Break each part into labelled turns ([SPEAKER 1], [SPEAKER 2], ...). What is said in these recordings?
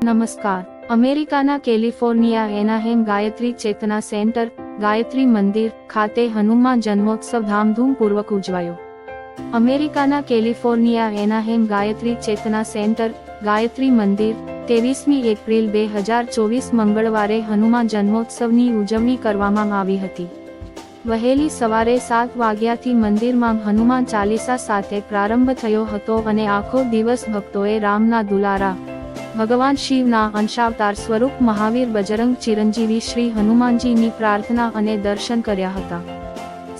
[SPEAKER 1] નમસ્કાર. અમેરિકાના કેલિફોર્નિયા એનાહેમ ગાયત્રી ચેતના સેન્ટર ગાયત્રી મંદિર ખાતે હનુમાન જન્મોત્સવ ધામધૂમપૂર્વક ઉજવાયો. અમેરિકાના કેલિફોર્નિયા એનાહેમ ગાયત્રી ચેતના સેન્ટર ગાયત્રી મંદિર 23મી એપ્રિલ 2024 મંગળવારે હનુમાન જન્મોત્સવની ઉજવણી કરવામાં આવી હતી. વહેલી સવારે 7 વાગ્યાથી મંદિરમાં હનુમાન ચાલીસા સાથે પ્રારંભ થયો હતો અને આખો દિવસ ભક્તોએ રામના દુલારા ભગવાન શિવના અંશાવતાર સ્વરૂપ મહાવીર બજરંગ ચિરંજીવી શ્રી હનુમાનજીની પ્રાર્થના અને દર્શન કર્યા હતા.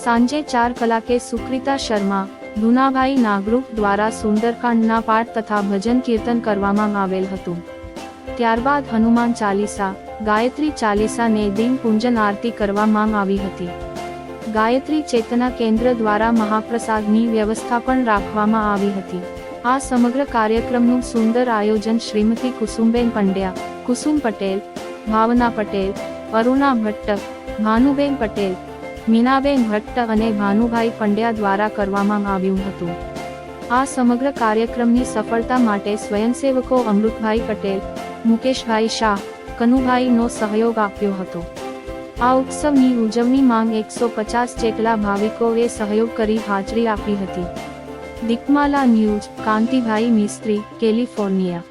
[SPEAKER 1] સાંજે 4 કલાકે સુક્રિતા શર્મા ધુનાભાઈ નાગરૂપ દ્વારા સુંદરકાંડના પાઠ તથા ભજન કીર્તન કરવામાં આવેલ હતું. ત્યારબાદ હનુમાન ચાલીસા ગાયત્રી ચાલીસાને દીન પૂજન આરતી કરવામાં આવી હતી. ગાયત્રી ચેતના કેન્દ્ર દ્વારા મહાપ્રસાદની વ્યવસ્થા પણ રાખવામાં આવી હતી. આ સમગ્ર કાર્યક્રમનું સુંદર આયોજન શ્રીમતી કુસુમબેન પંડ્યા, કુસુમ પટેલ, ભાવના પટેલ, અરુણા ભટ્ટ, ભાનુબેન પટેલ, મીનાબેન ભટ્ટ અને ભાનુભાઈ પંડ્યા દ્વારા કરવામાં આવ્યું હતું. આ સમગ્ર કાર્યક્રમની સફળતા માટે સ્વયંસેવકો અમૃતભાઈ પટેલ, મુકેશભાઈ શાહ, કનુભાઈનો સહયોગ આપ્યો હતો. આ ઉત્સવની ઉજવણી માંગ 150 જેટલા ભાવિકોએ સહયોગ કરી હાજરી આપી હતી. દીપમાલા ન્યૂઝ, કાંતિભાઈ મિસ્ત્રી, કેલિફોર્નિયા.